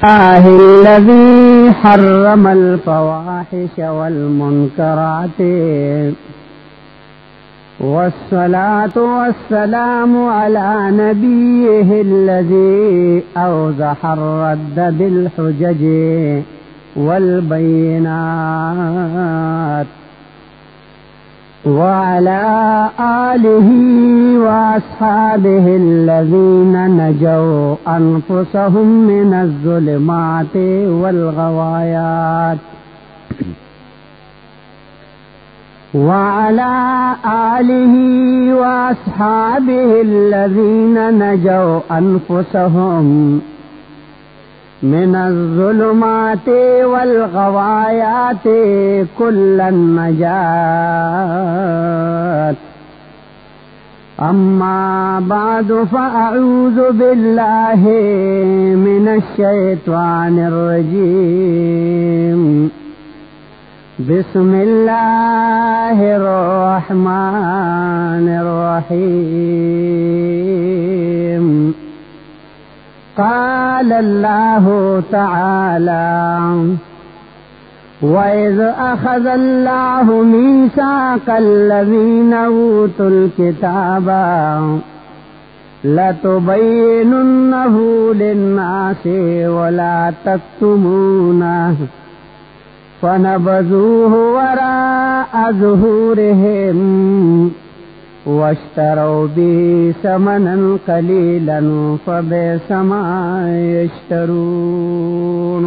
الذي حرم الفواحش والمنكرات والصلاة والسلام على نبيه الذي أوضح الرد بالحجج والبينات وعلى آله وأصحابه الذين نجوا أنفسهم من الظلمات والغوايات وعلى آله وأصحابه الذين نجوا أنفسهم من الظلمات والغوايات كل النجاة أما بعد فأعوذ بالله من الشيطان الرجيم بسم الله الرحمن الرحيم قال الله تعالى وإذ أخذ الله ميثاق الذين أوتوا الكتاب لتبيننه للناس ولا تكتمونه فنبذوه وراء ظهورهم واشتروا به ثمنا قليلا فبئس ما يشترون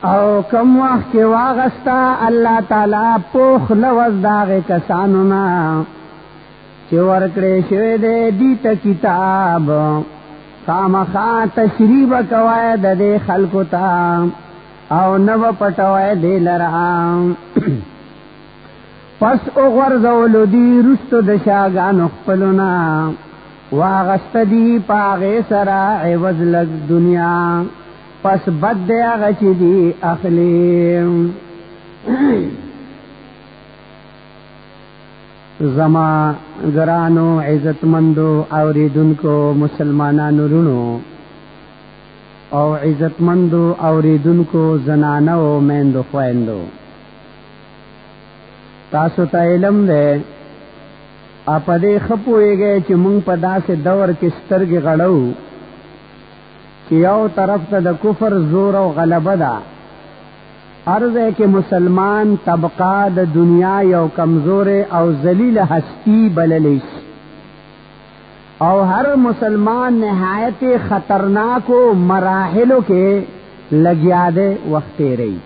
او کم وقت کی واغستا اللہ تعالی پوخ لوز داغ کسانونا چی ورکڑے شوی دے دیتا کتاب خامخا تشریب کوائد دے خلقتا او نو پٹوائے دے لرعام پس اغرزولو دی رست دشاگان اخپلونا واغست دی پاغی سرا عوض لگ دنیا پس بد دے اغچ دی اخلیم زما گرانو عزت مندو اوریدن کو مسلمانانو رونو او عزت مندو اوریدن کو زنانو میندو خویندو تاسو ته علم ده اپا دې خپوي گئے چې مونږ په داسې دور کې سترګې غړو چې یو طرف ته د کفر زور او غلبه ده ارزه کې مسلمان طبقه د دنیا یو کمزور او ذلیل هستی بللی او هر مسلمان نهایت خطرناک مراحلو کې لګیا ده وخت رہی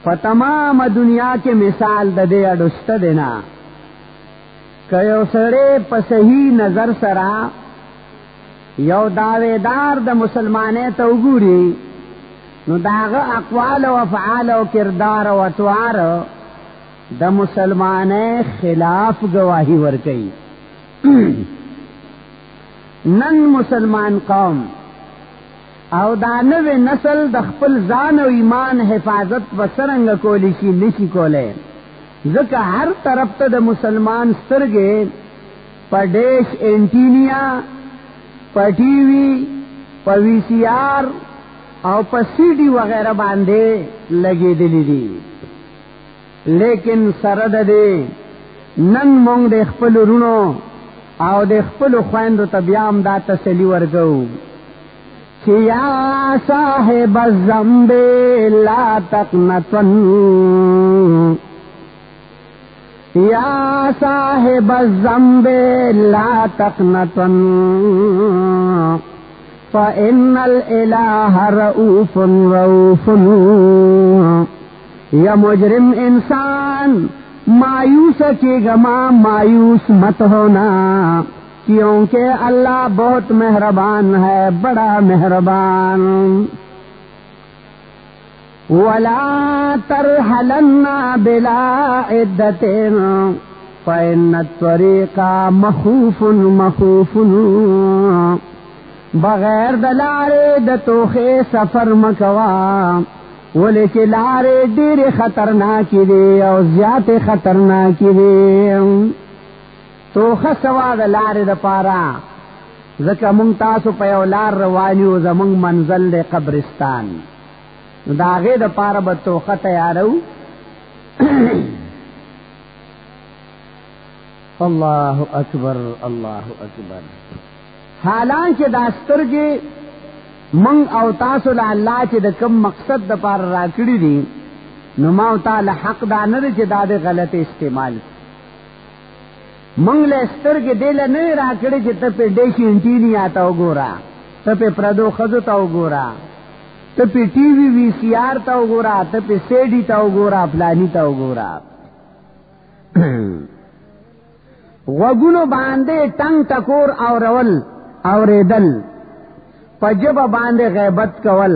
په تمام دنیا کې مثال د دې اډوست دینا کيو سره په صحیح نظر سره یو داویدار د مسلمانې ته وګوري نو داغه اقوال او افعال او کردار او اطوار د مسلمانې خلاف گواہی ورکړي نن مسلمان قوم او دا نوې نسل د خپل ځان او ایمان حفاظت وسرنګ کولی شي نشي کوله ځکه هر طرف ته د مسلمان سترګې په ډیش انټینیا په ټي وي په وی سي آر او په سی ډي وغیرہ باندې لګېدلې دي لیکن سره د دې نن مونږ د خپل رونو او د خپل خويندو ته بیا هم دا تسلی ورکو یا صاحب الذنب لا تقنطن یا صاحب الذنب لا تقنطن فإن الإله رؤوف رؤوف یا مجرم انسان مایوس کی گما مایوس مت ہونا کیونکہ اللہ بہت مہربان ہے بڑا مہربان ولا ترحلن بلا عدت فإن الطريق مخوف مخوف بغیر دلارے دتوخے سفر مکوا ولی چې لارې ډېرې خطرناکې دي او زیاتې خطرناکې دي توخه سوا د لارې دپاره زکه مونږ تاسو په یو لار روان یو زمونږ منزل دی قبرستان نو د هغې دپاره به توښه تیارو الله اکبر الله اکبر. حالانکه دا سترګې مونږ او تاسو له الله چې د کوم مقصد دپاره راکړي دي نو ما او تعالی حق دا نه دی چې دا د غلط استعمال مونږ له سترګې دی له نه راکړي چې ته پې ډیشي انټینیا ته وګوره، ته پې پردو ښځو ته وګوره، ته پې ټي وي وي سی آر ته وګوره، ته پې سیډي ته وګوره، فلاني ته وګوره. غوږونو باندې ټنګ ټکور اورېدل، په ژبه باندې غیبت کول،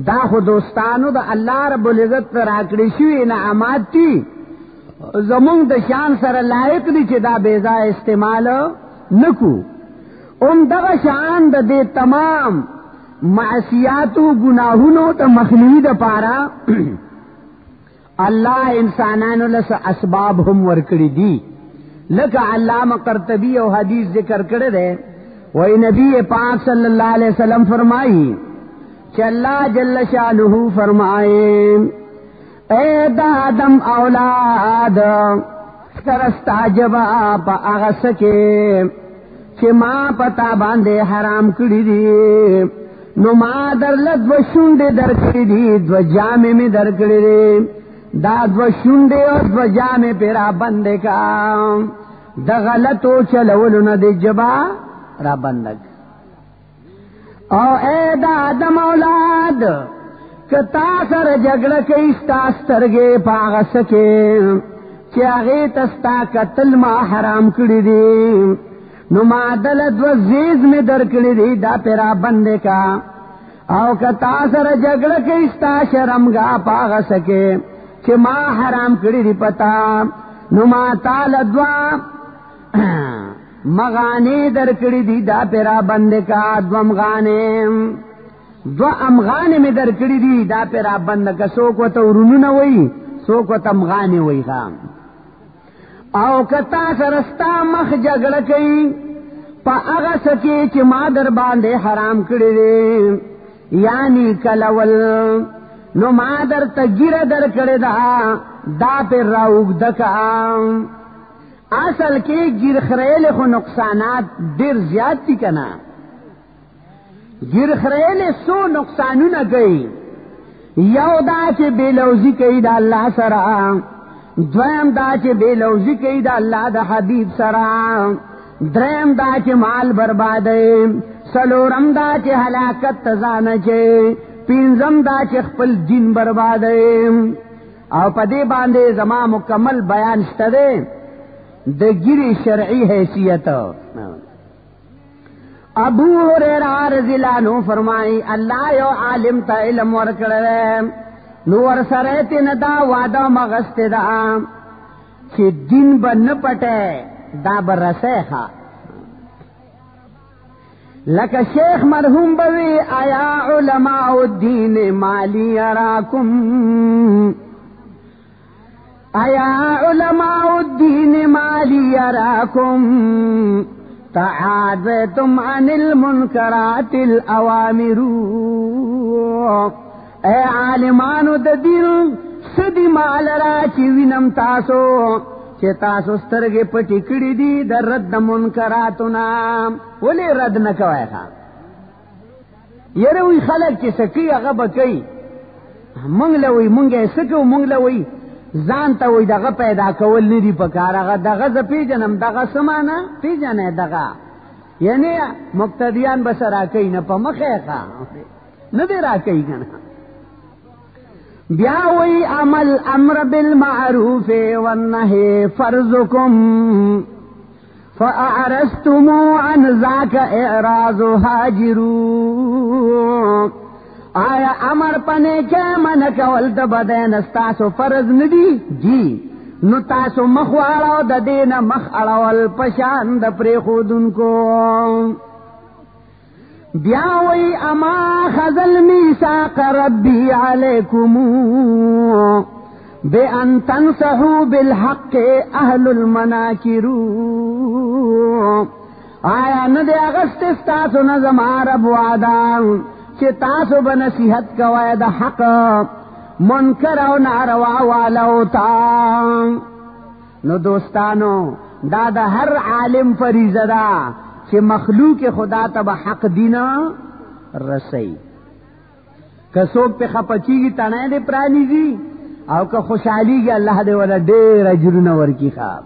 دا خو دوستانو د الله رب العزت راکړي شوي انعامات دي، زمونږ د شان سره لایق دي چې دا بې ځایه استعمال نکو. دغه شان د دې تمام معصیاتو گناهونو ته مخنیوي دپاره الله انسانانو له اسباب هم ورکړي دي. لکه علامه قرطبی او حدیث ذکر کړی دی، وی نبی پاک صلی اللہ علیہ وسلم فرمائی کہ اللہ جل شانہ فرمائے اے دا آدم اولاد سرستا جبا پا اغسکے چھ ما پتا باندے حرام کری دی نو ما در لدو شنڈے در کری دی دو جامے میں در کری دی دا دو شنڈے اور دو جامے پیرا بندے کا دا غلطو چلولو نا دی جبا را بندگ. او اے دا آدم اولاد کتا سر جگڑ کئی ستا سترگے پاغ سکے چی آغی تستا قتل ما حرام کری دی نو ما دلد و زیز میں در کری دی دا پیرا بندے کا. او کتا سر جگڑ کئی ستا شرمگا پاغ سکے چی ما حرام کری دی پتا نو ما تالدوا مغانے در کڑی دی دا پیرا بند کا دوم غانے دو امغانے میں در کڑی دی دا پیرا بند کا سوک و تو رنون وئی سوک و تمغانے وئی خام. او کتا سرستا مخ جگڑ کئی پا اغا سکے چی ما در باندے حرام کڑی دی یعنی کلول نو ما در تگیر در کڑی دا پیر راوگ دکا. اصل کے گر خریل خو نقصانات دیر زیاد تی کنا. گر خریل سو نقصانو نہ گئی، یو دا چے بے لوزی کئی دا اللہ سرا، دویم دا چے بے لوزی کئی دا اللہ دا حبیب سرا، دریم دا چے مال بربادے، سلورم دا چے ہلاکت تزان چے، پینزم دا چے خپل دین بربادے. او پدے باندے زما مکمل بیان شتدے د گیری شرعی حیثیت. ابو ہریرہ رضی اللہ عنہ فرمائی اللہ یو عالم تا علم ورکڑے نو ورسرے ندا وعدہ مغست دا چی دین بن پٹے دا برسے خوا لکا شیخ مرحوم بوی آیا علماء الدین مالی اراکم آیا علماء الدین مالی اراکم تعادتم عن المنکرات الاوامر. اے عالمانو د دین سدی مال را چی وینم تاسو چی تاسو سترگی پٹی کڑی دی در رد منکراتنا ولی رد نکوائی خوا یروی خلق چی سکی اغا بکی منگلوی منگی سکو منگلوی زانتا وی دغه پیدا کول ندی پکار اغا دغه ز پیجنم دغه سمانا پیجنه دغه یعنی مقتدیان بس راکی نا پا مخیقا ندی راکی کنا. بیا وی عمل امر بالمعروف والنهی فرضکم فاعرضتمو عن ذاک اعراض هاجرو. آیا امر پنے کے من کول د بدن استاسو فرض ندی جی نو تاسو مخواړو د دین مخ اړول پشان د پری خودن کو. بیا وی اما خذل میثاق ربی علیکم بان تنصحوا بالحق اهل المناکر. آیا نه دی اغست تاسو نه زما رب وعده چې تاسو به نصیحت کوئ د حق منکر او ناروا والو تا. نو دوستانو دا د هر عالم فریضه ده چې مخلوق خدا ته به حق دینه رسي. که څوک په خپچیږي تنه دې پرانیږي او که خوشحاليږي الله دې ولا ډېر اجرونه ورکړي. خواب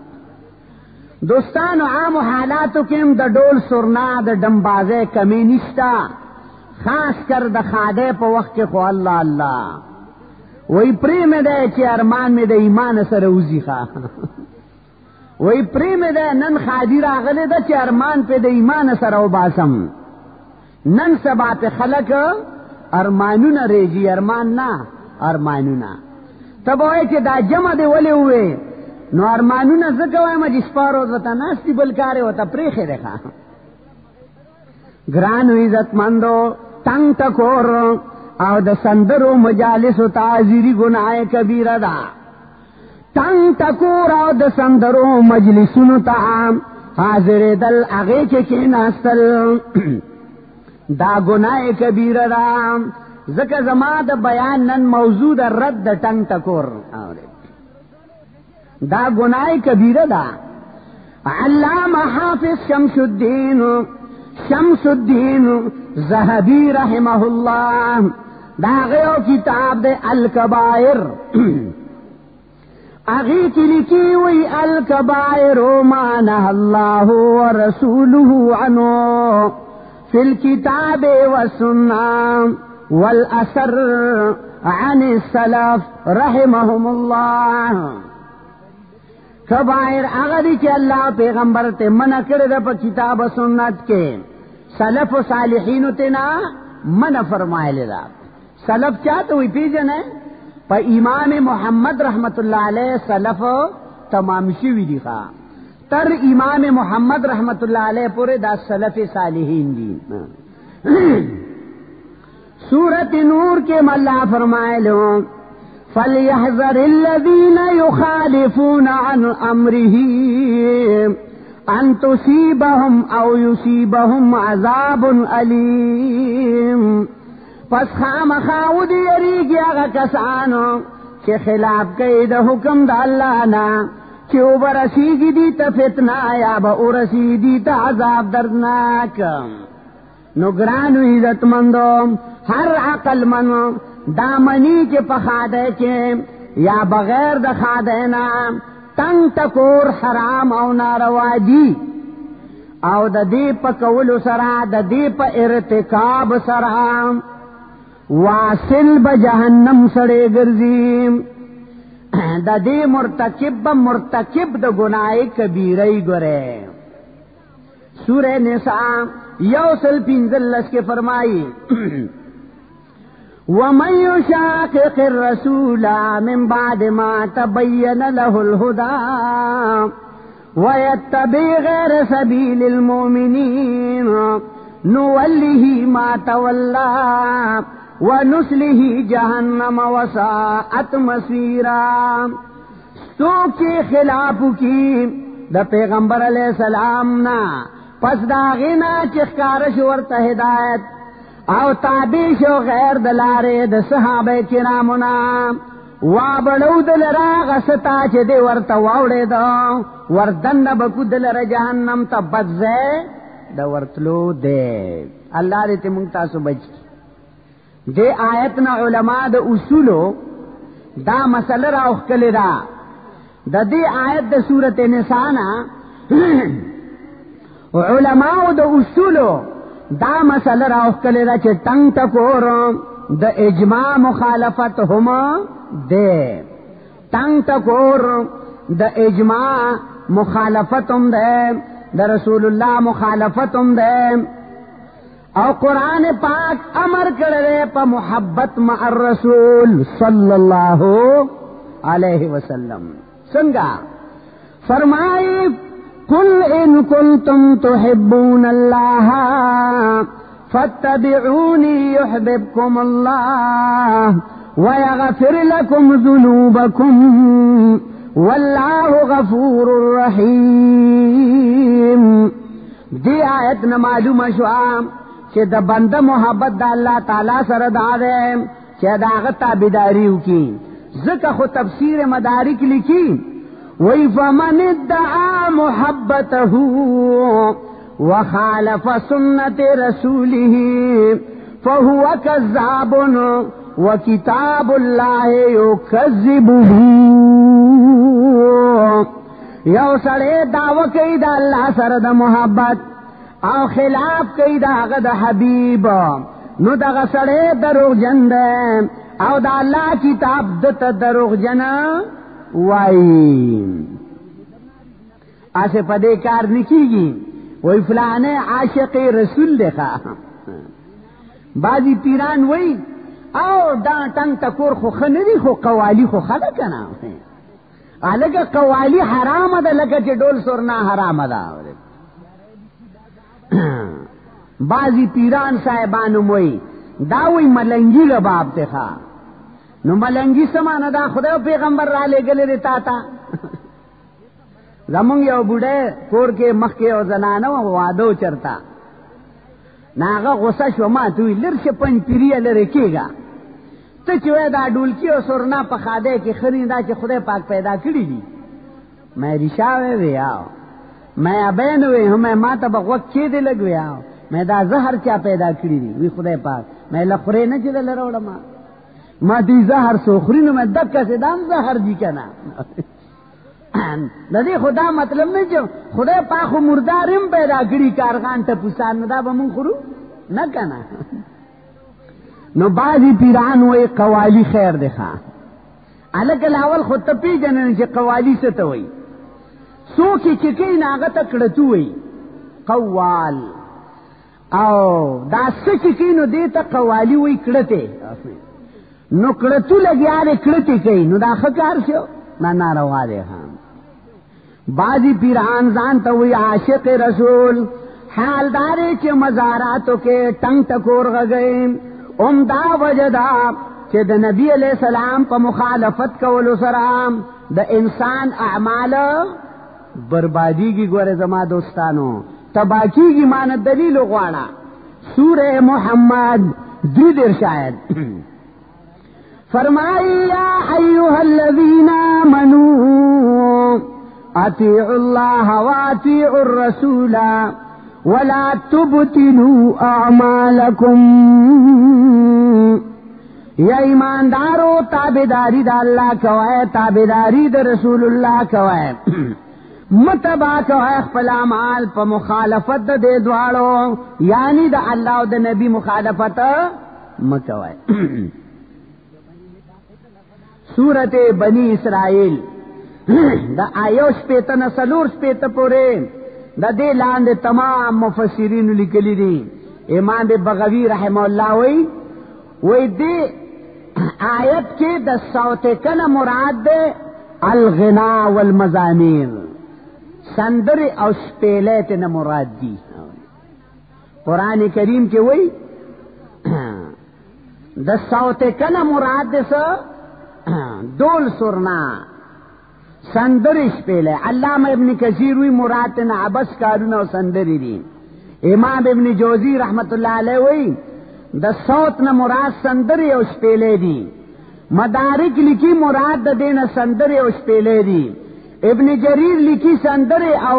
دوستانو عام حالاتو کې هم د ډول سرنا د ډمبازه کمی نشتا، خاص کر د خاده په وخت کې خو الله الله وای پریم ده چې ارمان می د ایمان سره وزي ښا وای پریم ده نن خادي راغله ده چې ارمان په د ایمان سره وباسم. نن سبا په خلک ارمانونه ریږي، ارمان نه ارمانونه. تبوای چې دا جمع دی ولې وې نو ارمانونه زکه وایم چې سپارو وته ناشتي بل کار وته پریخه ده. ګران عزت مندو تنگ تکور او د سندرو مجالس او تعذيري گناه کبیره ده. تنگ تکور او د سندرو مجلسونو ته حاضر دل هغه کې ناستل دا گناه کبیره ده. ځکه زما د بیان نن موضوع د رد د تنگ تکور دا گناه کبیره ده. علامہ حافظ شمس الدین ذهبی رحمه الله دا غیو کتاب دے الکبائر اغی کی لکی وی الکبائر ما نهى الله ورسوله عنه فی الكتاب والسنة والأثر عن السلف رحمهم الله. کبائر اغدی چې الله پیغمبر ته منع کړی ده په کتاب او سنت کې، سلف و صالحین ته نه منع فرمایلی ده. سلف چاته وی پیژنه؟ په امام محمد رحمت الله علیه سلف تمام شوی دي ښا تر امام محمد رحمت الله علیه پورې دا سلف صالحین دي. سورۃ نور کې مولا فرمایلو فَلْيَحْذَرِ الَّذِينَ يُخَالِفُونَ عَنْ أَمْرِهِ أَنْ تُصِيبَهُمْ أَوْ يُصِيبَهُمْ عَذَابٌ أَلِيمٌ. پس خامخا ودی یریږي هغه کسانو چې خلاف کوي د حکم د الله نه چې ورسیږي دي ته فتنه یا به ورسیږي ته عذاب دردناک. نو ګرانو عزت مندو هر عقل منو دامنی کے پخادے کے یا بغیر د خادے نا تنگ تکور حرام او ناروا دی او د دې په کولو سره د دې په ارتکاب سره واصل به جهنم سره ګرځي. د دې مرتکب د ګناه کبیره ګره. سورہ نساء یوسل 15 کے فرمائی وَمَن يُشَاقِقِ الرَّسُولَ مِن بَعْدِ مَا تَبَيَّنَ لَهُ الْهُدَى وَيَتَّبِعْ غَيْرَ سَبِيلِ الْمُؤْمِنِينَ نُوَلِّهِ مَا تَوَلَّى وَنُصْلِهِ جَهَنَّمَ وَسَاءَتْ مَصِيرًا. سوک کے خلاف کی دا پیغمبر علیہ السلام نا پس دا غینا چخکارش ورطا ہدایت او تابع شو غیر دلاره د صحابه کرامنا وابلو دلرا غستا چې دی ورته واوړې دا وردن بکو دلره جهنم ته بدزه د ورتلو دی. الله دې موږ تاسو بچ دې آیتنا علما د اصولو دا مسله راوخلې دا د دې آیت د سورته نساء علما د اصولو دا مسئلہ راوخلے دا چه تنگ تکور د اجماع مخالفت ہما دے. تنگ تکور د اجماع مخالفت ہم دے، د رسول اللہ مخالفت ہم دے. او قرآن پاک امر کرے پا محبت مع الرسول صلی اللہ علیہ وسلم. سنگا فرمائی قل ان کنتم تحبون اللہ فاتبعونی یحببکم اللہ ویغفر لکم ذنوبکم واللہ غفور رحیم. دی آیت نه معلومه شوه چې د بنده محبت د الله تعالی سره دا ده چې داغه تابعداري وکړي. ځکه خو تفسیر مدارک لیکي وی فمن ادعا محبته وخالف سنت رسوله فهو كذاب وكتاب الله يكذبه. یو سړی دعوه کوي د الله سره د محبت او خلاف کوي د هغه د حبیب، نو دغه سړی دروغجن دی او د الله کتاب دته دروغجن وایي. اسه په دې کار نکېږي وای فلانه عاشق رسول دی. بعضی پیران وای او دا ټنګ تکور خو خنري خو قوالی خو خله کنه الګه قوالی حرام ده لکه چې ډول سورنا حرام ده. بعضی پیران صاحبانو وای دا وای ملنګي رباب ته ښا، نو ملنګي سمانه دا خدای پیغمبر را لګلې رتا تا. زمونږ یو بوډه کور کې مخ کې او زنانه وادو چرتا ناغه غوسه شو ما دوی لرشه پنځ پیریه لره کېګا ته چې وای دا ډولکی او سورنا په خاده کې خریدا چې خدای پاک پیدا کړی دي. مې ریشاوې ویاو مې ابین وې هم ما ته بغوت کې دی لګویاو مې دا زهر چا پیدا کړی دی وی خدای پاک مې لخرې نه چې لروړم ما دې زهر سوخرینو مې دکه سه دام زهر دي کنه. د دې خدا مطلب نه چې خدای پاک مردارم پیدا کړی کارغان ته پوسان نه دا به مونږ خورو نه کنه. نو بعضی پیران وای قوالی خیر دی ښا الګ الاول خود ته پیژنن چې قوالی څه ته وای څوک چې کین هغه ته کړتو وای قوال او دا څه چې کینو دې ته قوالی وای کړته نو کړتو لګیاره کړته کوي نو دا خکار شو نه ناروا دی ها. بعضی پیران ځان ته وای عاشق رسول حال دارې چې مزاراتو کې ټنګ ټکور غږی دا وجدا چې د نبی علیہ السلام په مخالفت کولو سره د انسان اعمال بربادیږي. ګوره زما دوستانو تباکیږي مان دلیل غواړه سورہ محمد 2 شاید فرمائی یا ایها الذین آمنوا اطیعوا الله واطیعوا الرسول ولا تبطلوا اعمالکم. یا ایماندارو تابعداری د الله کوئ تابعداری د رسول الله کوئ متبا کوئ خپل اعمال په مخالفت د دې دواړو یعنی د الله او د نبی مخالفت مکوئ. سورۃ بنی اسرائیل د آیوش په تنسلور په پورې د دې لاندې تمام مفسرین لیکلي دي. امام بغوی رحم الله وی دې آیت کې د صوت کنه مراد ده الغنا والمزامیر سندر او شپېلې ته نه مراد دي. قران کریم کې وی د صوت کنه مراد ده دول سرنا سندر شپېلې. علامه ابن کثیر وی مراد نه عبس کارونه او سندري دي. امام ابن جوزی رحمت الله علیه وی د صوت نه مراد سندري او شپېلې دي. مدارک لیکي مراد د دینه سندري او شپېلې دي. ابن جریر لیکي سندري او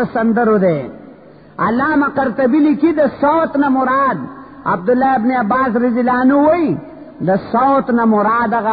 د سندرو ده. علامه قرطبی لیکي د صوت نه مراد عبد الله ابن عباس رضی الله عنه وی د صوت نه مراد هغه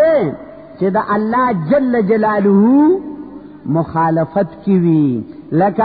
ده چې د الله جل جلاله مخالفت کی وی لکه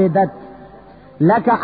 بدعت لکه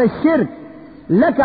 د شرک لکه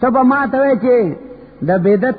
تب ما ته چې د بدعت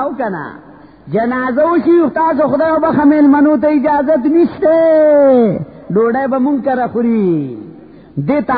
او کنا جنازه وشي استاد خدای وبخ مل منو ته اجازه نشته ډوډۍ به مونږ کرا خوري دته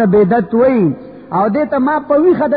د بدعت وای او دته ما په ویخه د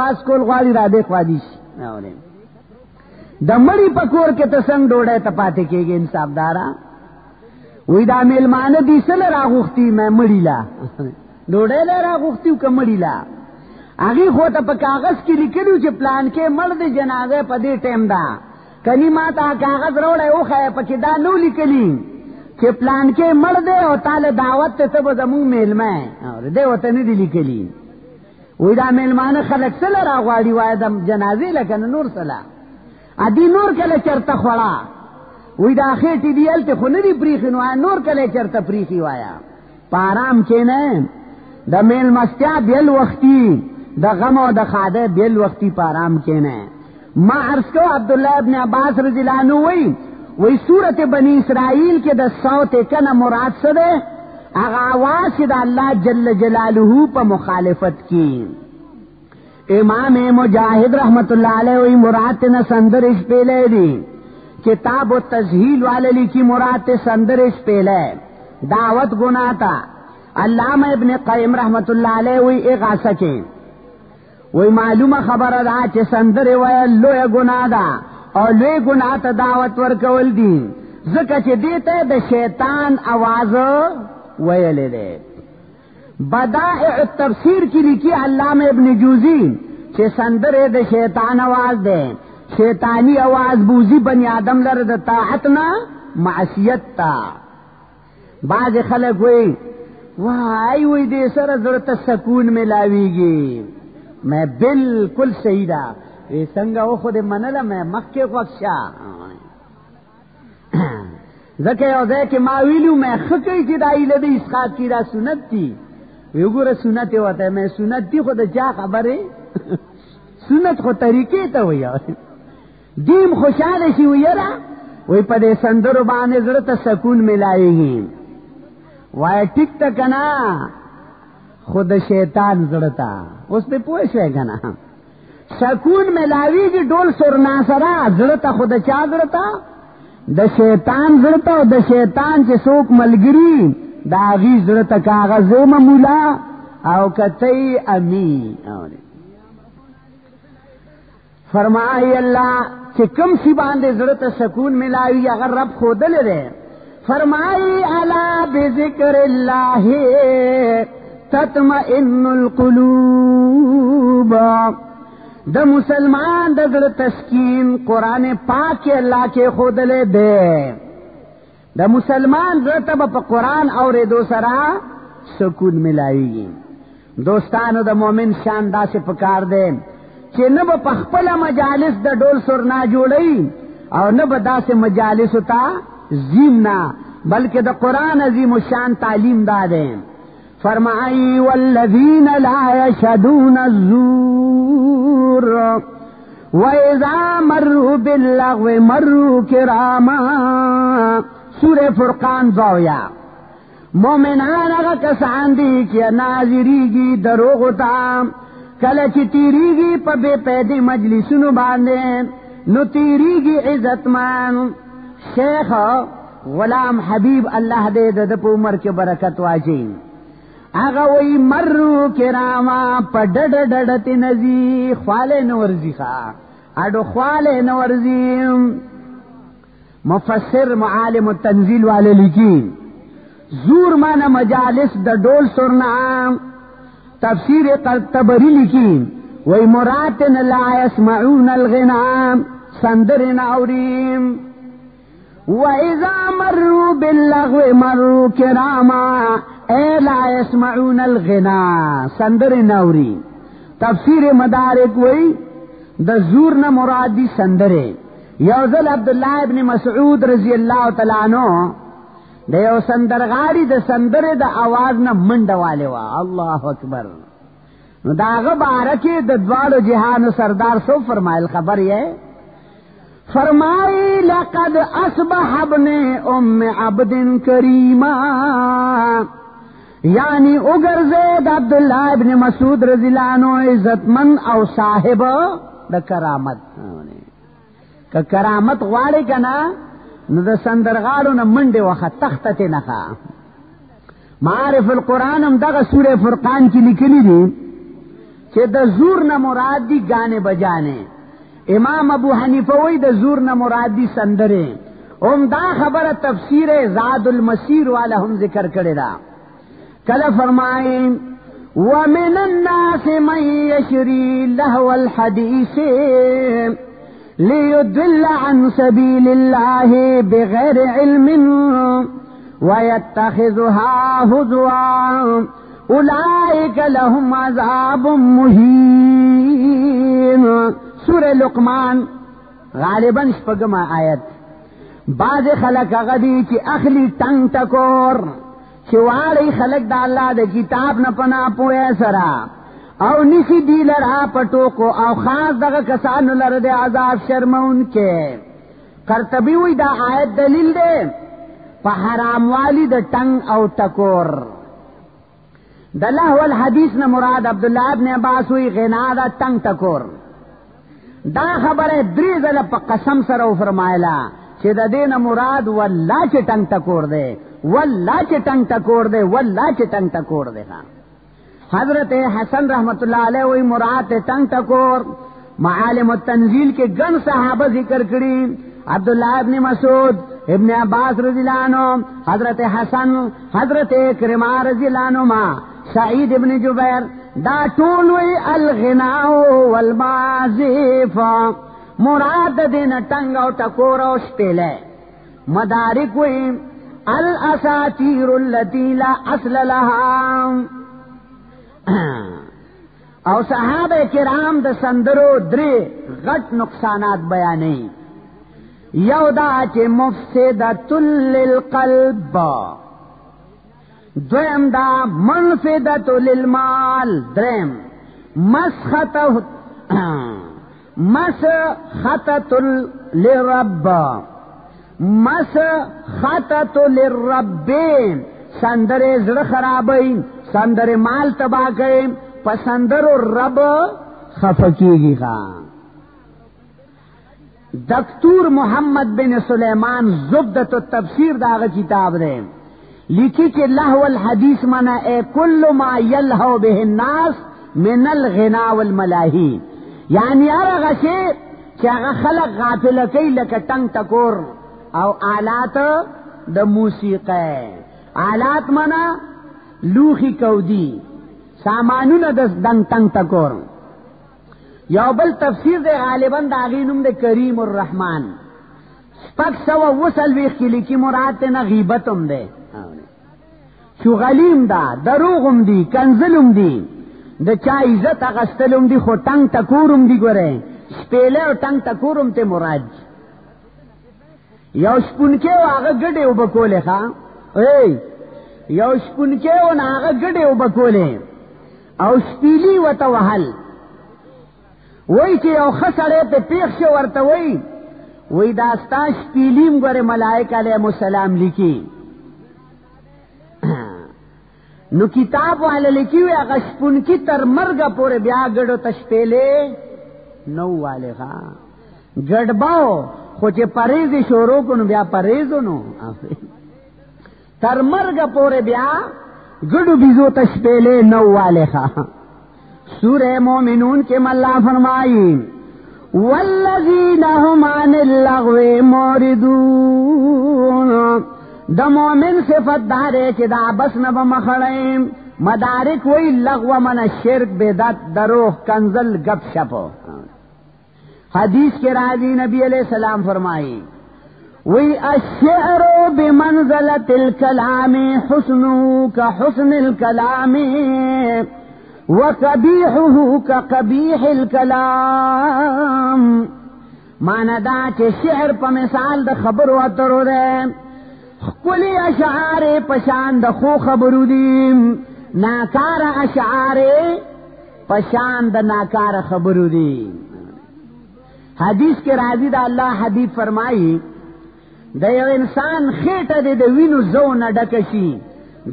باس کول غواړي را دې خوادي اورې د مړی پکور کې ته څنګه ډوډۍ ته پاتې کېږي انصاف دارا وې دا میلمانه دي سره راغوختي مې مړی لا ډوډۍ لا راغوختي کمړی لا هغه خو ته په کاغذ کې لیکلو چې پلان کې مړ د جنازه په دې ټیم دا کني ما ته کاغذ وروړې او خای په کې دا نو لیکلی چې پلان کې مړ دی او تعالی دعوت ته ته زمو میلمه اور دې وته نه دی لیکلی وې دا میلمانه خلک سره راغواړي وای د جنازې لکه نور سره ادي نور کله چرته خړا وې دا خېټې دیل ته خو نه دی پریخي نو نور کله چرته پریخي وایا پارام کې نه د میل مستیا بیل وختي د غم او د خاده بیل وختي پارام کې نه ما عرض کو عبد الله ابن عباس رضی الله عنه وی سورت بنی اسرائیل کے دا صوت کنا مراد سے دے اغا آواز دا اللہ جل جلالہ پا مخالفت کی امام مجاہد رحمت اللہ علیہ وی مراد نا سندرش پیلے دی کتاب و تزہیل والے لکی مراد سندرش پیلے دعوت گناہ تا علامہ ابن قیم رحمت اللہ علیہ وی اغا سکے وی معلوم خبر دا چه سندر وی لوی گناہ دا اور لوی گناہ تا دعوت ورکول دی ذکر چه دیتا دا شیطان آواز ویلے دے بدائع التفسیر کی لکی علامہ ابن جوزی چه سندر دا شیطان آواز دے شیطانی آواز بوزی بنی آدم لرد طاعتنا معصیت تا بعض خلق وی وائی وی دے سر ضرورت سکون ملاویگی میں بالکل صحیح دا وی سنگا او خود منلا میں مکے وقشا زکے او دے کہ ماویلو میں خکی کی دائی لدی اسقاط کی دا سنت تھی وی گورا سنت ہوتا ہے میں سنت تھی خود چا خبر ہے سنت خود طریقے تا ہوئی دیم خوشحال شی ہوئی را وی پدے سندرو بانے ضرورت سکون ملائے گی وی ٹک تا کنا خود شیطان زڑتا اس پہ پوش ہے کنا سکون ملاوی کی ڈول سرنا سرا زڑتا خود چا زڑتا دا شیطان زڑتا دا شیطان چے سوک ملگری دا آغی زڑتا کاغذ مولا او کتی امی فرمائی اللہ چے کم سی باندے زڑتا سکون ملاوی اگر رب خودل دے فرمائی علا بذکر اللہ تطمئن القلوب دا مسلمان دا دل تسکین قرآن پاک کے اللہ کے خود لے دے دا مسلمان رتب پا قرآن اور دو سرا سکون ملائی گی دوستانو دا مومن شاندہ سے پکار دے کہ نب پخپلا مجالس دا ڈول سرنا جوڑی اور نب دا سے مجالس تا زیمنا بلکہ دا قرآن عظیم و شان تعلیم دا دیں فرمائی والذین لا یشهدون الزور وَإِذَا مَرُّوا بِاللَّغْوِ مَرُّوا كِرَامًا سورہ فرقان زویا مومنان اگا کسان دی کیا ناظری گی دروغ تا کلچ تیری گی پا بے پیدی مجلسنو باندے نو تیری گی عزت مان شیخ غلام حبیب اللہ دے دد پا عمر کے برکت واجین آگا وی مرو کراما پا ڈڈ ڈڈت نزی خوالے نورزی خواہ اڈو خوالے نورزی مفسر معالم التنزیل والے لکین زور مانا مجالس دا ڈول سرنا تفسیر قرطبری لکین وی مراتن لا يسمعون الغنام سندرن اوریم وَإِذَا مَرُّوا بِاللَّغْوِ مَرُّوا كِرَامًا اے لا يسمعون الغنا سندر نوری تفسیر مدارک وی دا زور نہ مرادی سندرے یوزل عبداللہ ابن مسعود رضی اللہ تعالیٰ عنہ دا یو سندرغاری دا سندر دا آواز نہ منڈ والے وا اللہ اکبر دا غبارکی دا دوالو جہان سردار سو فرمائل خبر یہ فرمائی لقد اصبح ابن ام عبد کریما یعنی اگر زید عبداللہ ابن مسعود رضی اللہ عنہ عزت من او صاحب دا کرامت کہ کرامت غواڑے کنا نو دا سندرغارو نا منڈے وخا تختت نخا معارف القرآن ہم دا سورہ فرقان کی لکلی دی کہ دا زور نا مراد دی گانے بجانے امام ابو حنیفہ وی دا زور نا مراد دی سندرے ہم دا خبر تفسیر زاد المسیر والا ہم ذکر کرے دا کل فرمائیں وَمِنَ النَّاسِ مَن يَشْرِي لَهْوَ الْحَدِيثِ لِيُضِلَّ عَن سَبِيلِ اللَّهِ بِغَيْرِ عِلْمٍ وَيَتَّخِذُهَا هُزُوًا اولئک لهم عذاب مہین. سورہ لقمان غالباً شپږم آیت. بعض خلق غدی چې اخلی ټنګ ټکور چې واړی خلق د الله د کتاب نه پنا پوهه سره او نسی دی لرا پټو کو او خاص دغه کسانو لره د عذاب شرمون کې. قرطبی وی دا آیت دلیل ده په حرام والی د ټنګ او ټکور. د لهو الحدیث نه مراد عبد الله ابن عباس وی غنا دا ټنګ ټکور. دا خبره درې ځله په قسم سره فرمایلا چې د دین مراد والله چې ټنګ ټکور دی، والله چې ټنګ ټکور دی، والله چې ټنګ ټکور دی. حضرت حسن رحمت اللہ علیہ وی مراد ټنګ ټکور معالم التنزیل کے گن صحابہ ذکر کری. عبداللہ ابن مسعود، ابن عباس رضی اللہ عنہ، حضرت حسن، حضرت کرما رضی اللہ عنہما، سعید ابن جبیر، دا ټول وی الغناء والمعازف مراد دین ټنګ او ټکور او شپېلې. مدارک وی الاساطیر التي لا اصل لها. او صحابه کرام د سندرو درې غټ نقصانات بیانې. یو دا چې مفسدۃ للقلب، دویم دا منفدۃ للمال، دریم مسخطۃ للرب، مسخطۃ للرب سندره زړه خرابوي، سندره مال تباہ کوي، پسندرو رب خفقیگی خان. دکتور محمد بن سلیمان زبدت التفسیر داغ کتاب دے لکھی کہ لہو الحدیث منا اے کل ما یلہو به الناس من الغناء والملاہی، یعنی ارغا شے چاگا خلق غافل کئی لکا ٹنگ ٹکور او آلات دا موسیقی. آلات منا لوخی کودی، سامانون دس دنگ تنگ تکور. یو بل تفسیر دے غالباً دا غینم دے کریم الرحمن سپک سوا وصل ویخ کی لکی مراد تینا غیبتم دے شو غلیم دا دروغم دی کنزلم دی دا چا عزت اغستلم دی خو تنگ تکورم دی گورے شپیلے و تنگ تکورم تے مراد. یو شپونکے و آغا گڑے و بکولے خواہ یو شپونکے و ناغا گڑے و بکولے او شپیلی و توحل وی چې یو خسڑے تے پیخ شو ورطا وی داستا شپیلیم گوره ملائک علیہ السلام لکی نو کتاب والا لکی وی اگا شپونکی تر مرگا پورے بیا گڑو تشپیلے نو والے خواہ گڑ باو خوچے پریزی شورو کنو بیا پریزو نو تر مرگا پورے بیا گڑو بیزو تشپیلے نو والے خواہ. سورہ مومنون کے ملا فرمائی والذین هم عن اللغو معرضون. دا مومن صفت دارے چی دا بس نبا مخڑیم. مدارک وی لغو من شرک بدت دروح کنزل گپ شپو. حدیث کے راضی نبی علیہ السلام فرمائی وی الشعر بمنزلت الکلام حسنو کا حسن الکلام وقبیحه کقبیح الکلام. مانا دا چه شعر پا مثال دا خبر و اترو دے کلی اشعار پشان دا خو خبرو دیم ناکار اشعار پشان دا ناکار خبرو دیم. حدیث کے راضی دا اللہ حبیب فرمائی دا یو انسان خیٹا دے دا وینو زو نا ڈکشی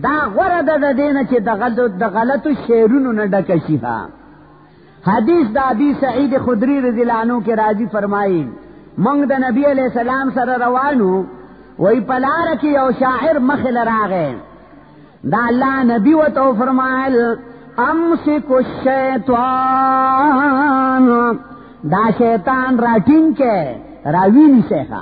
دا غرد دا دینا چی دا غلطو شیرونو نا ڈکشی ها. حدیث دا ابی سعید خدری رضی اللہ عنہ کے راضی فرمائی منگ دا نبی علیہ السلام سر روانو وی پلارکی یو شاعر مخل راغے دا اللہ نبی و تو فرمائل امسک الشیطان دا شیطان راٹین کے راوینی سیخا.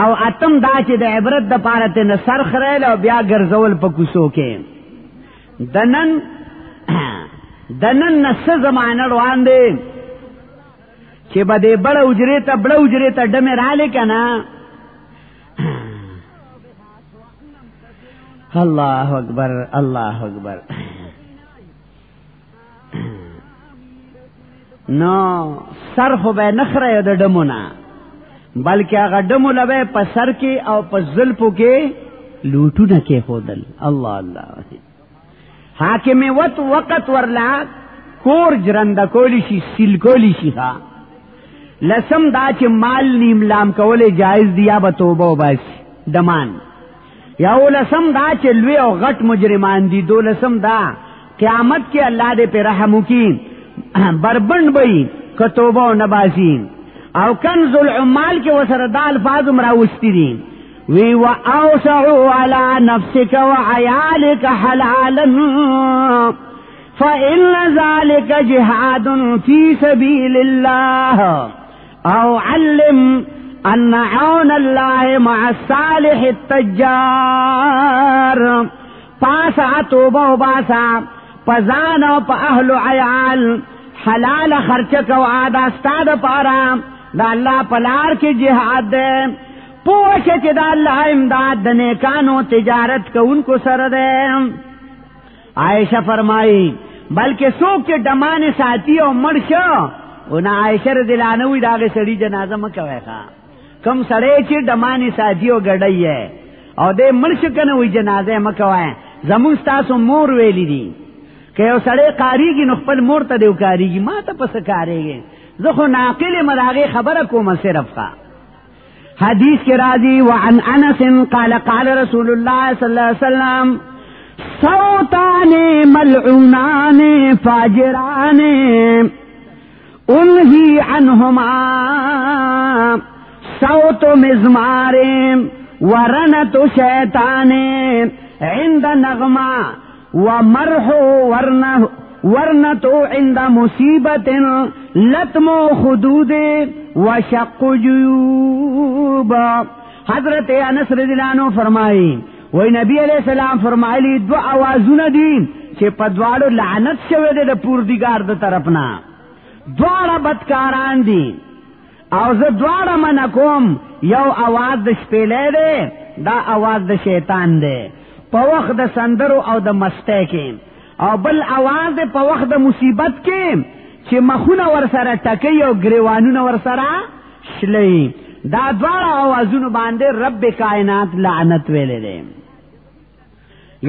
او اتم دا چې د عبرت د پاره ته نه سر خړل او بیا ګرځول په کوسو کې دنن نس زمانه روان دي چې بده بڑ اجره ته ډمه را لیکنه الله اکبر الله اکبر نو سر خو به نخره د ډمونه بلکې هغه ډمو لبه په سر کې او په زلفو کې لوټونه کې خودل الله الله حاکم وقت ورلا کور جرند کولی شي سیل کولی شي ها لسم دا چې مال نیم لام کوله جایز دیا به توبه وباسي دمان یا ولسم دا چې لوی او غټ مجرمان دي دولسم دا قیامت کې الله دې په رحم وکي بربند وي کتوبه او نباسي او کنز العمال کې وسره د الفاظ مراوستي دي وی واوسعوا على نفسك وعيالك حلالا فإن ذلك جهاد في سبيل الله او علم ان عون الله مع الصالح التجار پاسا توبه و باسا پزان و پا اهل و عیال حلال خرچ کو آدھا استاد پارا دا اللہ پلار کی جہاد دے پوچھ چی دا اللہ امداد دنے کانو تجارت کو ان کو سر دے عائشہ فرمائی بلکہ سوک چی ڈمان ساتھی او مرشو اونا عائشہ رضیلانوی داغی سڑی جنازہ مکوے خواہ کم سڑے چی ڈمانی ساتھیو گڑئی ہے او دے مرش کنوی جنازے مکوائے زمون ستاسو مور ویلی دی کہ او سڑے قاریگی نخپل مور تا دیو کاریگی ما تا پس کاریگی زخو ناقل مداغی خبر کوم صرف خوا حدیث کے راضی وعن انس قال قال رسول اللہ صلی اللہ علیہ وسلم صوتان ملعونان فاجران انہی عنہما صوت مزمار ورنت شیطان عند نغمہ ومرح ورنت عند مصیبت لطم خدود وشق جیوب حضرت انس رضی اللہ عنہ فرمائی وی نبی علیہ السلام فرمائلی دو آوازون دی چه پدوارو لعنت شوه ده ده پوردگار ده طرفنا دوارا بدکاران دی او زه دوارا منکوم یو آواز د شپیلے ده دا آواز د شیطان ده پا وقت د سندرو او د مستے کې او بل آواز ده پا وقت د مصیبت کې چې مخونه ور سره ټکی او گریوانونه ور سره شلی دا دوارا آوازونو باندې رب کائنات لعنت ویلے ده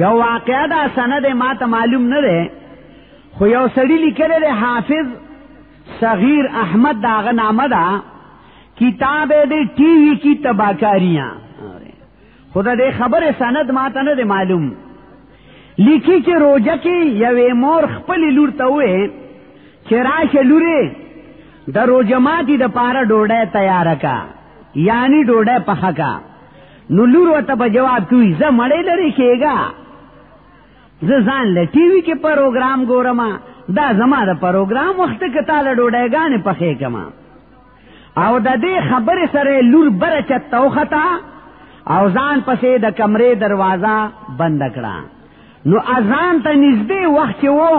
یو واقعہ دا سند ما ته معلوم نه ده خو یو سړی لیکلی ده حافظ صغیر احمد داغه نامه ده کتاب دے ٹی وی کی تباکاریاں خدا دے خبر سند ماتا نہ دے معلوم لیکھی چے روجہ کی یوے مور خپلی لور تاوے چے راش لورے دا روجہ ماتی دا پارا ڈوڑے تیارا کا یعنی ڈوڑے پخا کا نو لور و تا جواب کوئی زا مڑے لرے کھے گا زا زان لے ٹی وی کے پروگرام گورما دا زما دا پروگرام وقت کتالا ڈوڑے گانے پخے کما او د دې خبر سره لور بر چتاو خطا او ځان پسې د کمرې دروازه بند کړه نو اذان ته نږدې وخت وو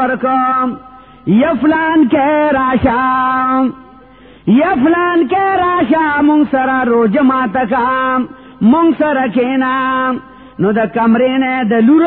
ورکم یا فلان کې راشا مونږ سره روز ماته کام مونږ سره کینا نو د کمرې نه د لور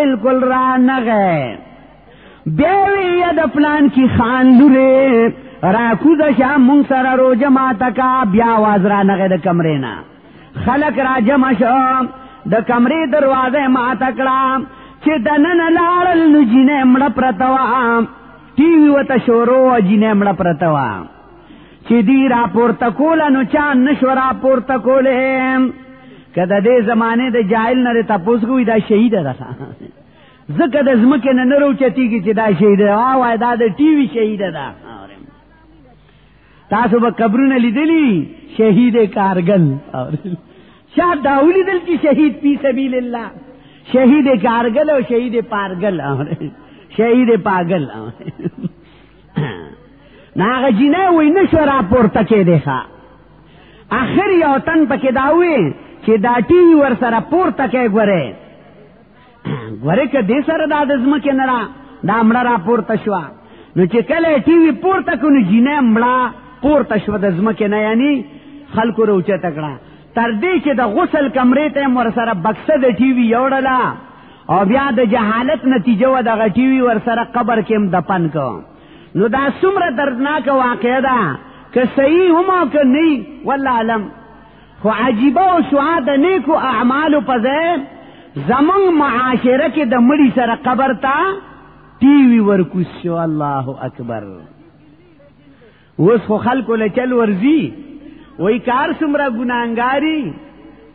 بالکل را نغه بیوی د فلان کی خان لورې راکو دا شام مونگ سر رو جمع تکا بیا آواز را نغی دا کمرینا خلق را جمع شام دا کمری دروازه ما تکڑا چه دنن لارل نو جینے مڑا پرتوام ٹیوی و تا شورو و جینے مڑا پرتوام چه دی را پورتکولا نو چان نشو را پورتکولیم که دا دی زمانے دا جائل نره تپوس گوی دا شهید دا زکر دا زمکن نرو چتی کی چه دا شهید دا آوائی دا دا ٹیوی شهید دا تاسو با قبرون لیدلی شہید کارگل شاید داولی دل کی شہید فی سبیل اللہ شہید کارگل اور شہید پارگل شہید پاگل ناغ جنہ وی نشو را پورتا کے دیکھا اخر یو تن پکې داوي چې دا ټي وي ور سره پورته کې ګوره که دې سره دا د ځمکې نه دا مړه را پورته شوه نو چې کله ټي وي پورته کړو نو جینۍ مړه پورته شوه د ځمکې نه، یعنی خلکو راوچته کړه، تر دې چې د غسل کمرې ته ور سره بکسه د ټي وي یوړله او بیا د جهالت نتیجه و دغه ټي وي ور سره قبر کې هم دفن کو. نو دا څومره دردناکه واقعه ده، که صحیح هم او که نه والله علم، خو عجیبه او شعاع د نیکو اعمالو په ځای زمونږ معاشره کې د مړي سره قبر ته ټي وي ورکوز شو. الله اکبر. اوس خو خلکو له چل ورځي وای کار څومره ګناهګاري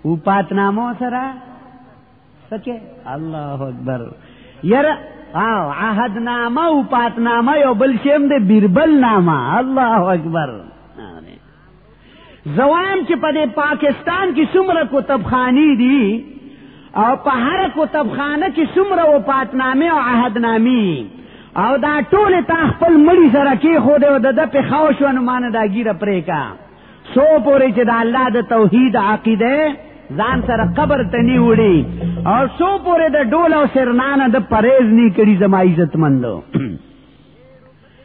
او پاتنامو سره سکه. الله اکبر. یره او عهدنامه او پاتنامه یو بل شیم د بیربل نامه. الله اکبر. زوام چې په پاکستان کې څومره کتابخانی دي او په هر کتابخانه کې څومره وفاتنامه او عهدنامې او دا ټول ته خپل مړي سره کې خو د په خوښ ونمانه دا ګیره پرې کا سو پورې چې د الله د توحید عقیده ځان سره قبر ته نی وړي او سو پورې د ډول او سرنانه د پرهیز نی کړي زما عزت مندو.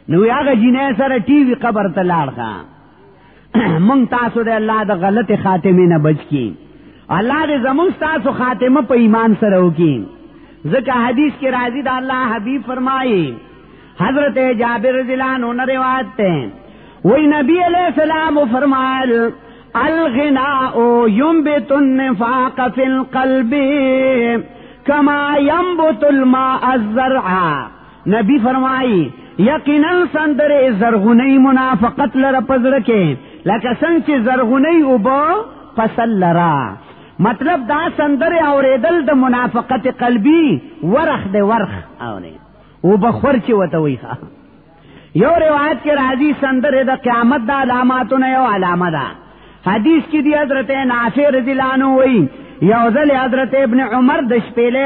نو هغه جنې سره ټي وي قبر ته لاړه. مونږ تاسو د الله د غلط خاتمه نه بچ کی، الله دې زموږ تاسو خاتمه په ایمان سره وکړي. ځکه حدیث کې راځي د الله حبیب فرمایي، حضرت جابر رضی اللہ عنہ نے روایت ہے، وہی نبی علیہ السلام فرمائے الغناء ينبت النفاق في القلب كما ينبت الماء الزرع. نبی فرمائی یقینا سندر زرغنی منافقت لره پزړه کې لکه څنګه چې زرغنی وبو فصل لرا. مطلب دا سندر اوریدل د منافقت قلبی ورخ د ورخ اوري او بخور چې وته وي. یو روایت کې راځي سندر د قیامت د علاماتونو یو علامه ده. حدیث کې دی حضرت نافع رضی الله عنه وایي یو ځل حضرت ابن عمر د شپېلې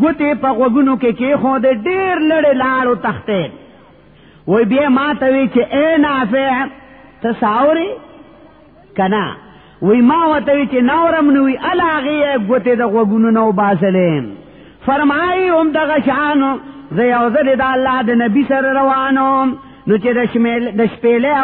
ګوتې په غوږونو کې خو د ډېر لړې لاړو تختې. وای بیا ما ته وی چې اے نافع ته ساوري کنا؟ وی ما وته وی چې نورم نوې الاغه ګوتې د غوږونو نو باسلې. فرمایي هم دغه شانو زه یو ځل د الله د نبی سره روانو نو چې د شپېلې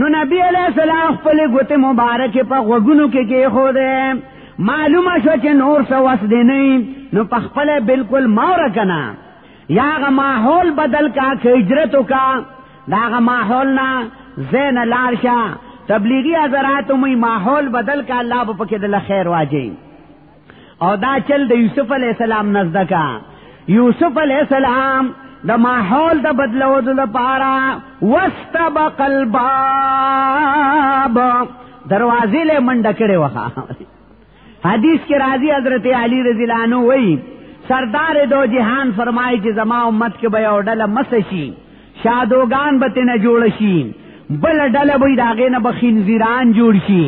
نو نبی علیہ السلام خپل ګوتې مبارک په غوږونو کې خو ده معلومه شو چې نور څه وس دی نه نو په خپل بالکل ماور کنا. یاغه ماحول بدل کا هجرت کا داغه ماحول نه زین لارشا تبلیغی حضرات مې ماحول بدل کا الله په کې د خیر واجی. او دا چل د یوسف علیہ السلام نزدکا. یوسف علیہ السلام د ماحول د بدلولو لپاره واستبق الباب دروازې له منډه کړې وها. حدیث کې راځي حضرت علی رضی الله عنه وایي سردار دو جهان فرمایي چې زما امت کې به یو ډله مسشي شادوغان به تنه جوړ شي، بل ډله به داغه نه به خنزیران جوړ شي،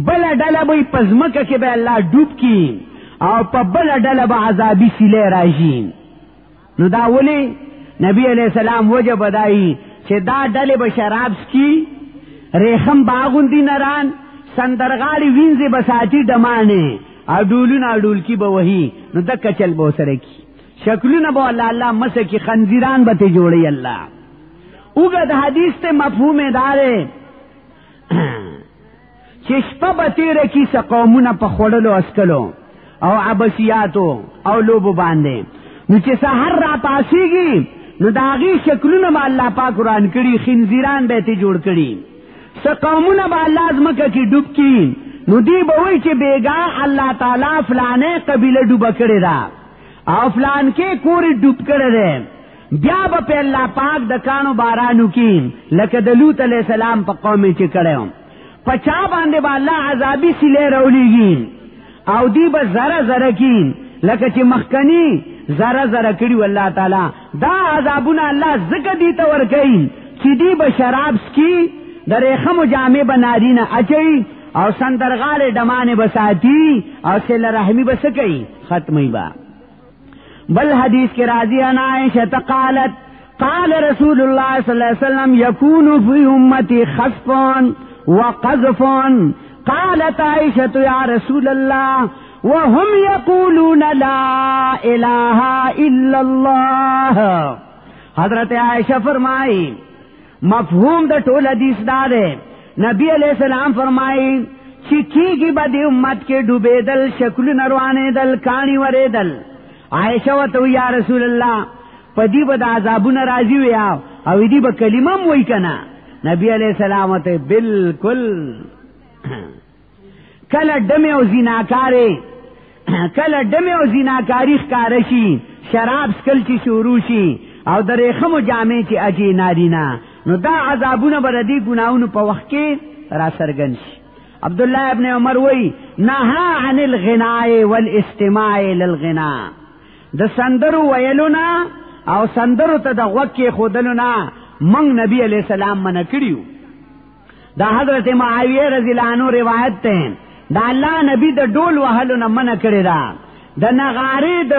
بل ډله به پزمکه کې به الله ډوب کی او په بل ډله به عذابي سیله راشي. نو دا ولی نبی علیہ السلام وجه بدایي چې دا ډله به شراب سکي، ریخم باغوندی نران سندرغاړي وینځي بساتی دمانه او ډولونه ډول کی به وਹੀ نو دک چل به سره کی شکلونه به الله مسکی خنزیران به ته جوړي. الله اوګه د حدیث ته مفهوم داره چې شپه به تیره کی قومونه په خړلو اسکلو او عباسیاتو او لوبو باندې نو چې سحر را پاسيږي نو داغي شکلونه به الله پاک قرآن کړي خنزیران به ته جوړ کړي. قومونه به الله ازمکه کې ډوب کی نو دی به وای چې بیگا الله تعالی فلانه قبیله ډوب کړي دا او فلان کې کور ډوب کړي ده. بیا به په الله پاک د کانو بارانو کې لکه د لوط علی السلام په قوم کې کړو پچا باندې به الله عذابي سیله راولېږي او دی به زره زره کې لکه چې مخکنی زره زره کړي والله تعالی دا عذابونه الله زکه دي ته ور کوي چې دی به شراب سکي د ریخم جامې بنارینه اچي او سندرغاله دمانه بساتی او سل رحمی بسکی ختمی با. بل حدیث کے راضی انا عائشہ قالت قال رسول الله صلی الله علیه وسلم یکون فی امتی خسف وقذف. قالت عائشة یا رسول الله وهم یقولون لا الہ الا اللہ. حضرت عائشہ فرمائی مفہوم دا ټول حدیث دا دے. نبی علیہ السلام فرمائی چکی کی بدی امت کے ڈوبیدل، شکل نروانے دل، کانی وریدل. عائشہ وتو یا رسول اللہ پدی بد عذابون راضی ویا او دی با کلمم وی کنا. نبی علیہ السلام ته بالکل کله دمه او زیناکاری کله دمه او زیناکاری ښکارشي، شراب سکل چې شروع شي او درې خمو جامې چې اجي نارینا، نو دا عذابونه بردی ګناونو په وخت کې را سرګن شي. عبد الله ابن عمر وی نهى عن الغناء والاستماع للغناء. د سندرو ویلونا او سندرو ته د غوږ خودلونا من نبی علیہ السلام منع کړیو. دا حضرت معاویہ رضی اللہ عنہ روایت ته دا الله نبی د ډول وهلو نه منع کړی دا، د نغاری د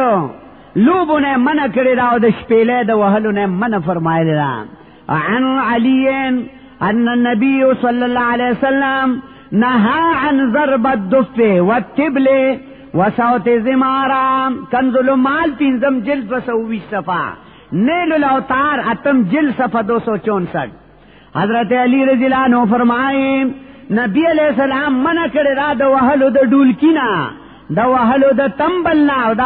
لوبونه منع کړی دا، او د شپېلې د وهلو نه منع فرمایلی دا. عن علی ان النبي صلی الله علیه وسلم نهى عن ضرب الدف والتبل وصوت زمارا. کنز المال پنځم جلد 220 صفحه، نیل الاوتار اتم جلد صفحه 264. حضرت علی رضی اللہ عنہ فرمائے نبی علیہ السلام منع کړی را د وهلو د ډولکینا، د وهلو د تمبلنا او د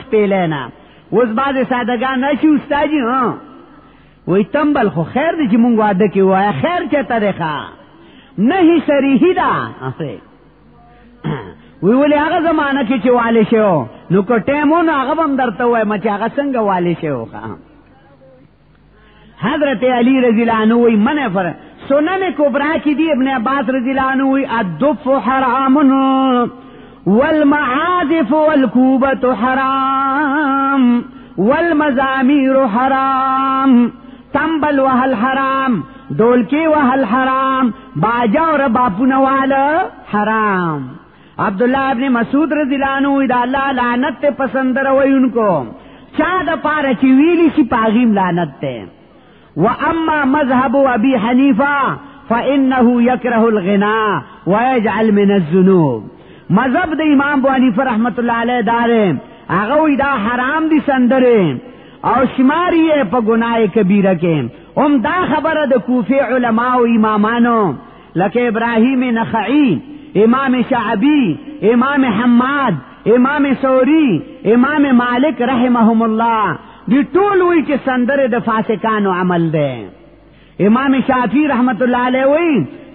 شپېلینا. اوس باندې سادهګان نشي استادجی ها وای تمبل خو خیر دی چې مونږ واده کې وای خیر چې طریقه نه صریحی دا. وی ولی هغه زمانہ کې چې والي شو نو کو ټیمونو هغه هم درته وای مچ هغه څنګه والي شو. حضرت علی رضی اللہ عنہ وی منع فر سنن کبرا کی دی ابن عباس رضی اللہ عنہ وی الدف حرام والمعازف والکوبت حرام والمزامیر حرام. تنبل وحل حرام، ڈولکی وحل حرام، باجا اور باپو نوال حرام. عبداللہ ابن مسعود رضی اللہ عنہ وی دا اللہ لعنت تے پسند روی ان کو چاہ پارا چی ویلی سی پاغیم لعنت تے. وَأَمَّا مَذْهَبُ أَبِي حَنِيفَةَ فَإِنَّهُ يَكْرَهُ الْغِنَاءَ وَيَجْعَلُ مِنَ الذُّنُوبِ. مذہب د امام ابو حنیفہ رحمت اللہ علیہ دارے هغه دا حرام دي سندره او شماری په گناہ کبیره کې. هم دا خبره د کوفی علماء او امامانو لکه ابراهیم نخعی، امام شعبی، امام حماد، امام ثوری، امام مالک رحمهم الله دی ټول وی چې سندره د فاسقانو عمل ده. امام شافعی رحمت الله علیه وی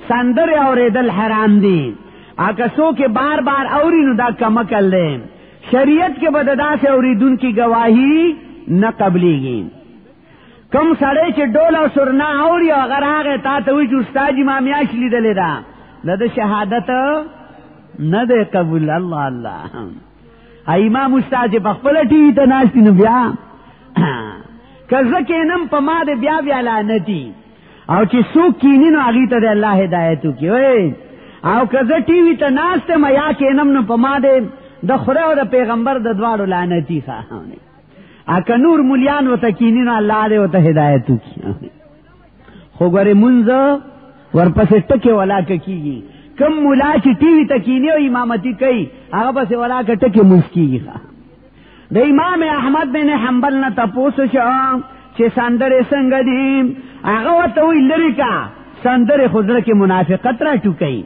سندره اوریدل حرام دي. اګه سو کې بار بار اوري نو دا کمکل ده. شریعت کې بددا سے اوریدون کی گواہی نه قبليږي. کم سړی چې ډول او سرنا اوري اگر هغه تا ته وی چې استاد امام یاش لیدل دا د شهادت نه ده قبول. الله الله امام استاد په خپل ټی ته ناشتی نو بیا کزه کینم په ما دې بیا بیا لعنتی او چې څوک کینی نو هغه ته الله هدایت وکي. وای او کزه ټی وی ته ناشته ما یا کینم نو په ما دې د خدای او د پیغمبر د دواړو لعنتی خاونه. اکه نور مولیان وته کینی نو الله دې وته هدایت وکي. خو ګره مونږ ورپسې ټکه ولا کیږي. کم مولا چې ټی وی ته کینی او امامتی کوي هغه پسې ولا ټکه مسکیږي. د امام احمد بن حنبل نه تاسو شو چې سندره څنګه دي هغه وته وی لری کا سندره خضره کې منافقت را ټوکي.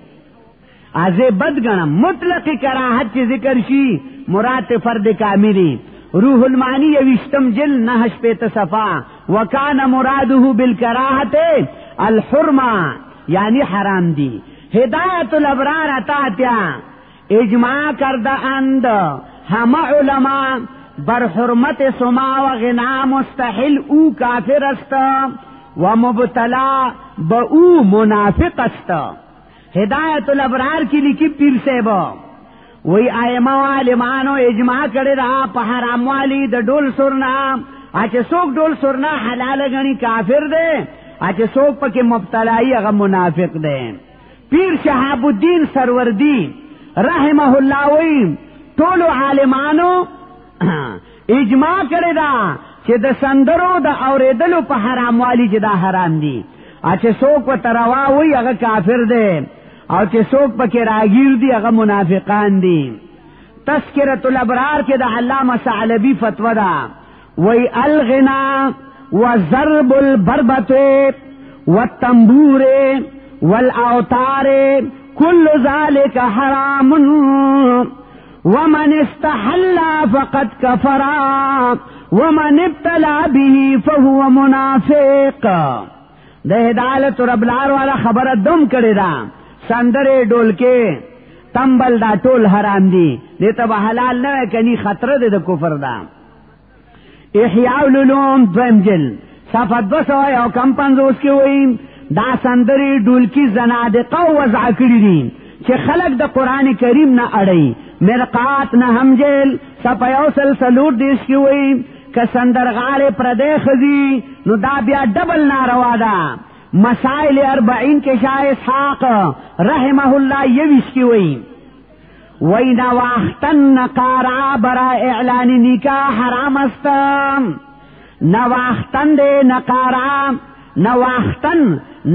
ازه بدګنم مطلق کراهت چې ذکر شي مراد فرد کاملی. روح المعانی یوشتم جل نهش په صفا وکانه مراده بالکراهه الحرمه یعنی حرام دی. ہدایت الابرار اتاتیا اجماع کرده اند همه علماء بر حرمت سما و غنا مستحل او کافر است و مبتلا با او منافق است. ہدایت الابرار کی لکھی پیر صاحب وی ائمه عالمانو اجماع کړی دا په حرام والی د ډول سرنا اچ څوک ډول سرنا حلال غنی کافر دی، اچ څوک پکې مبتلای هغه منافق دی. پیر شهاب الدین سروردی رحمه الله وی ټول عالمانو اجماع کړی دا چې د سندرو د اوریدلو په حرام والی چې دا حرام دي، چې څوک په تروا وي هغه کافر دی، او چې څوک پکې راګیر دي هغه منافقان دي. تذکرۃ الابرار کې د علامہ ثعلبی فتوا ده، وی الغنا وضرب البربط والتنبور والاوتار كل ذلك حرام ومن استحل فقد كفر ومن ابتلى به فهو منافق. د هدایت رب العالمین والا خبره دم کړی دا، سندره ډولکه تنبل دا ټول حرام دي، دې ته حلال نه کني خطر ده د کفر ده. احیاء العلوم دویم جلد صفحه 250 کې وایي دا سندري ډولکی زنادقه وضع کړی دي چې خلق د قران کریم نه اړي. مرقات نه همجل صفحه یو سلسلور دیش کې وایي که سندرغاله پردې خزي نو دا بیا ډبل ناروا ده. مسائل 40 کې شاه اسحاق رحمه الله یویش کې وایي وینا واختن نقارا برا اعلان نکاح حرام است، نواختن دے نقارا نواختن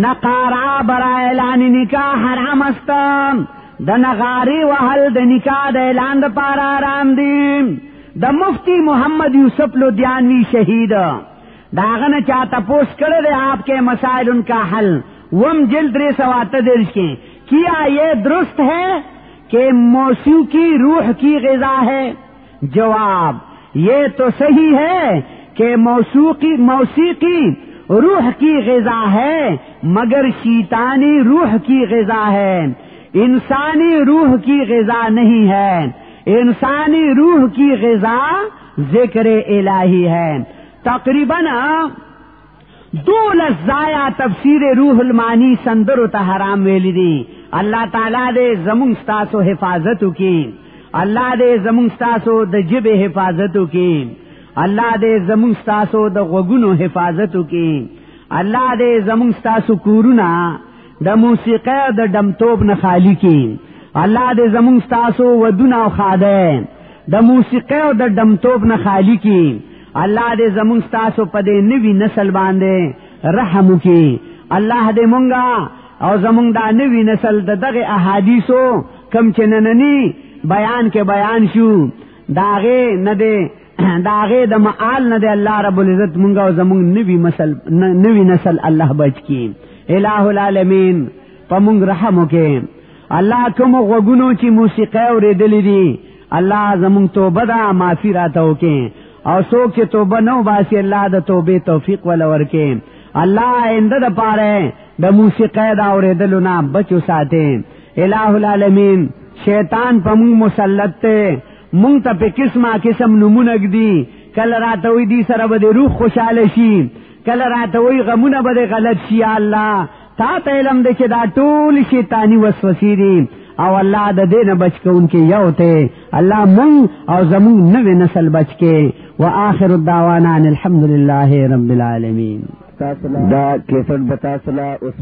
نقارا برا اعلان نکاح حرام است، د نغاری وحل د نکاح د اعلان د پارا حرام دی. د مفتی محمد یوسف لدھیانوی شہید داغن چاہتا پوسٹ کر دے آپ کے مسائل ان کا حل وم جلد 338 کے کیا یہ درست ہے کہ موسیقی روح کی غذا ہے؟ جواب یہ تو صحیح ہے کہ موسیقی روح کی غذا ہے مگر شیطانی روح کی غذا ہے، انسانی روح کی غذا نہیں ہے. انسانی روح کی غذا ذکر الہی ہے. تقریباً 2 ضایع تفسیر روح المانی سندرو ته حرام ویلی دی. اللہ تعالی دې زمون ستاسو حفاظت وکي، اللہ دې زمون ستاسو د جبه حفاظت وکي، اللہ دې زمون ستاسو د غوګونو حفاظت وکي، اللہ دې زمون ستاسو کورونه د موسیقي د دمتوب نه خالی کړي، اللہ دې زمون ستاسو ودونه او خاده د موسیقي او د دمتوب نه خالی کړي، اللہ دې زمون ستاسو په دې نوی نسل باندې رحم وکي. اللہ دې مونږه او زمونږ دا نوی نسل د دغه احادیثو کم چې نننی بیان کې بیان شو داغه نه دی داغه د معال نه دی. الله رب العزت مونږ او زمونږ نوی نسل الله بچ کی. الہ العالمین په مونږ رحم وکي. الله کوم غوګونو چې موسیقي اورېدلې دي الله زمونږ توبه دا معافی راته وکي، او څوک چې توبه نو باسي الله د توبې توفیق ولا ورکي. الله انده د پاره د موسیقی دا اوریدلو نه بچو ساته. الہ العالمین شیطان په مونږ مسلط ته، مونږ ته په قسم نمونه ګدي. کله راته وی دي سره به روح خوشاله شي، کله راته وی غمونه به غلط شي. یا الله تا ته علم دې چې دا ټول شیطانی وسوسې دي، او الله د دې نه بچ کوونکی یو ته. الله مونږ او زمونږ نوې نسل بچ کې. واخر الدعوانا الحمد لله رب العالمین. دا کیسټ بتا سلا اوس